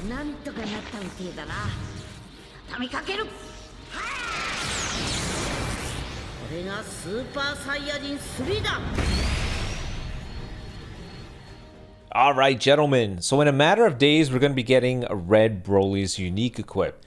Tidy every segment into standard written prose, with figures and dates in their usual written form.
なんとかなったみてえだな。畳みかける。これがスーパーサイヤ人3だ。All right, gentlemen. So in a matter of days, we're going to be getting Red Broly's unique equip.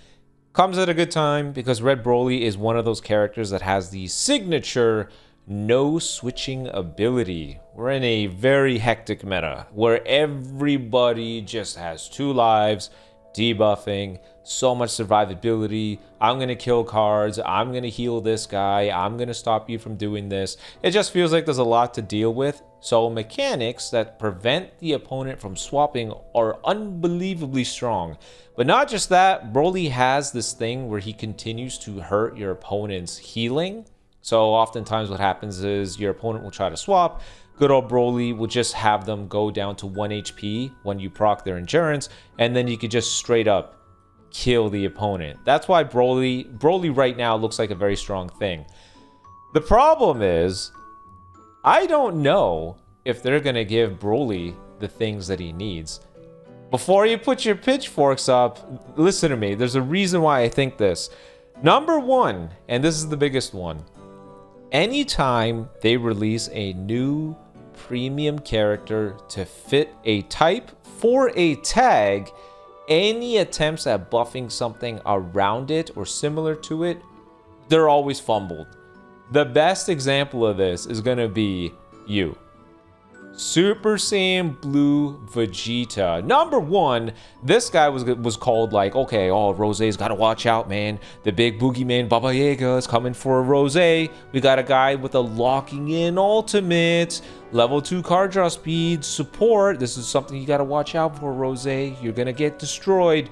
Comes at a good time because Red Broly is one of those characters that has the signature no switching ability. We're in a very hectic meta where everybody just has 2 lives, debuffing, so much survivability. I'm gonna kill cards, I'm gonna heal this guy, I'm gonna stop you from doing this. It just feels like there's a lot to deal with. So mechanics that prevent the opponent from swapping are unbelievably strong. But not just that, Broly has this thing where he continues to hurt your opponent's healing. So oftentimes what happens is your opponent will try to swap. Good old Broly will just have them go down to 1 HP when you proc their endurance, and then you could just straight up kill the opponent. That's why Broly right now looks like a very strong thing. The problem is, I don't know if they're going to give Broly the things that he needs. Before you put your pitchforks up, listen to me. There's a reason why I think this. Number one, and this is the biggest one. Anytime they release a new premium character to fit a type for a tag, any attempts at buffing something around it or similar to it, they're always fumbled. The best example of this is going to be you. Super Saiyan Blue Vegeta. Number one, this guy was called like, okay, oh, Rose's got to watch out, man. The big boogeyman Baba Yaga is coming for a Rose. We got a guy with a locking in ultimate, level 2 card draw speed, support. This is something you got to watch out for, Rose. You're going to get destroyed.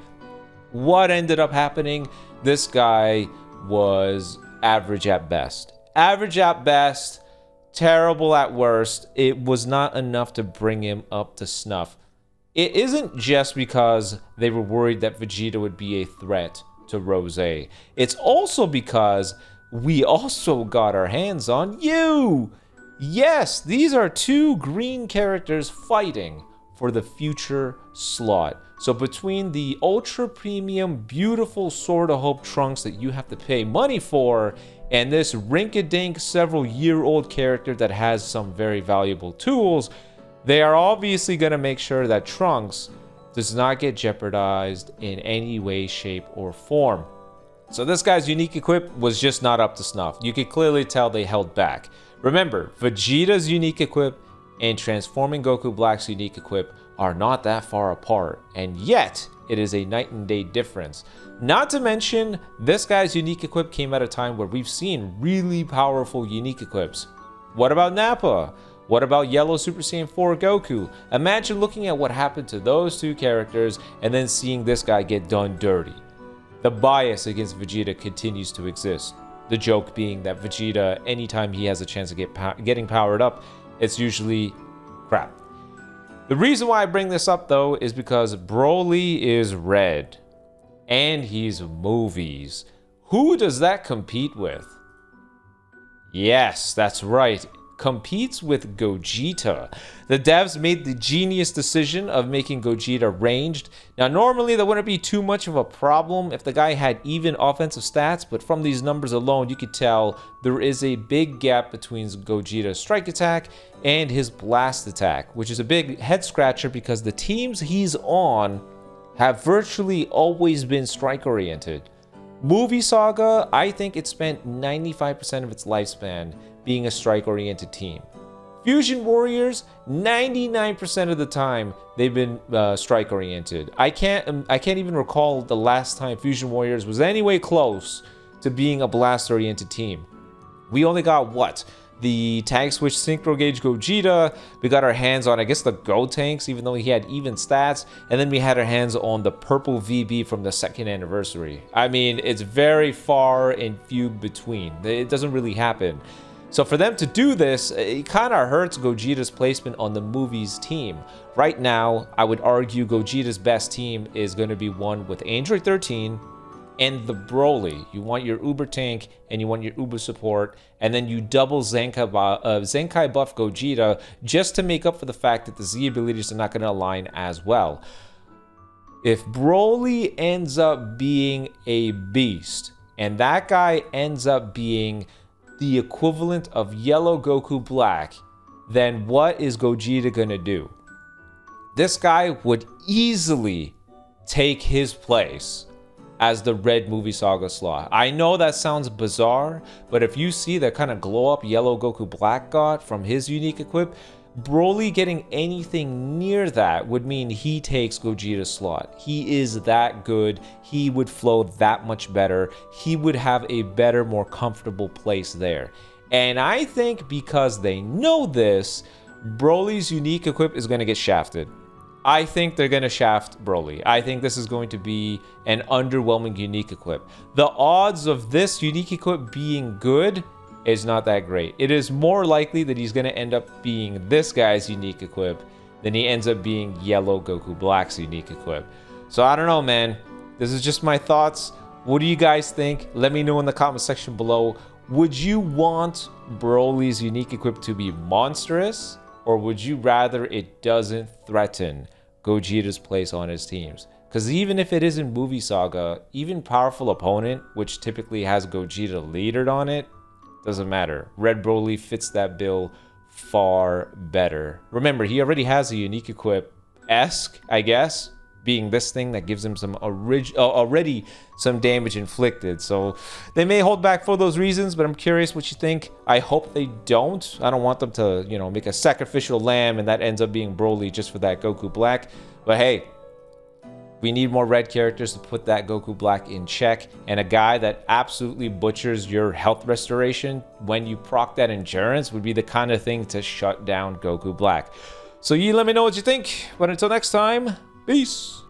What ended up happening? This guy was average at best. Average at best. Terrible at worst. It was not enough to bring him up to snuff. It isn't just because they were worried that Vegeta would be a threat to Rose. It's also because we also got our hands on you. Yes, these are 2 green characters fighting for the future slot. So between the ultra premium, beautiful Sword of Hope trunks that you have to pay money for, and this rink-a-dink several-year-old character that has some very valuable tools, they are obviously going to make sure that Trunks does not get jeopardized in any way, shape, or form. So this guy's unique equip was just not up to snuff. You could clearly tell they held back. Remember, Vegeta's unique equip and Transforming Goku Black's unique equip are not that far apart, and yet it is a night and day difference. Not to mention, this guy's unique equip came at a time where we've seen really powerful unique equips. What about Nappa? What about Yellow Super Saiyan 4 Goku? Imagine looking at what happened to those 2 characters and then seeing this guy get done dirty. The bias against Vegeta continues to exist. The joke being that Vegeta, anytime he has a chance of getting powered up, it's usually crap. The reason why I bring this up, though, is because Broly is red. And he's movies. Who does that compete with? Yes, that's right. Competes with Gogeta. The devs made the genius decision of making Gogeta ranged. Now, normally that wouldn't be too much of a problem if the guy had even offensive stats, but from these numbers alone, you could tell there is a big gap between Gogeta's strike attack and his blast attack, which is a big head scratcher because the teams he's on have virtually always been strike-oriented. Movie Saga, I think it spent 95% of its lifespan being a strike-oriented team. Fusion Warriors, 99% of the time they've been strike-oriented. I can't even recall the last time Fusion Warriors was anyway close to being a blast-oriented team. We only got what? The Tag Switch Synchro Gauge Gogeta. We got our hands on, I guess, the Gotenks, even though he had even stats. And then we had our hands on the purple VB from the 2nd anniversary. I mean, it's very far and few between. It doesn't really happen. So for them to do this, it kind of hurts Gogeta's placement on the movie's team. Right now, I would argue Gogeta's best team is going to be one with Android 13, and the Broly. You want your Uber tank and you want your Uber support, and then you double Zenkai buff Gogeta just to make up for the fact that the Z abilities are not going to align as well. If Broly ends up being a beast, and that guy ends up being the equivalent of Yellow Goku Black, then what is Gogeta gonna do? This guy would easily take his place as the Red Movie Saga slot. I know that sounds bizarre, but if you see the kind of glow up Yellow Goku Black got from his unique equip, Broly getting anything near that would mean he takes Gogeta's slot. He is that good. He would flow that much better. He would have a better, more comfortable place there. And I think because they know this, Broly's unique equip is going to get shafted. I think they're going to shaft Broly. I think this is going to be an underwhelming unique equip. The odds of this unique equip being good is not that great. It is more likely that he's going to end up being this guy's unique equip than he ends up being Yellow Goku Black's unique equip. So I don't know, man. This is just my thoughts. What do you guys think? Let me know in the comment section below. Would you want Broly's unique equip to be monstrous? Or would you rather it doesn't threaten Gogeta's place on his teams? Because even if it isn't Movie Saga, even Powerful Opponent, which typically has Gogeta leadered on it, doesn't matter. Red Broly fits that bill far better. Remember, he already has a unique equip-esque, I guess, being this thing that gives him some already some damage inflicted. So they may hold back for those reasons, but I'm curious what you think. I hope they don't. I don't want them to, you know, make a sacrificial lamb and that ends up being Broly just for that Goku Black. But hey, we need more red characters to put that Goku Black in check, and a guy that absolutely butchers your health restoration when you proc that endurance would be the kind of thing to shut down Goku Black. So you let me know what you think, but until next time, peace.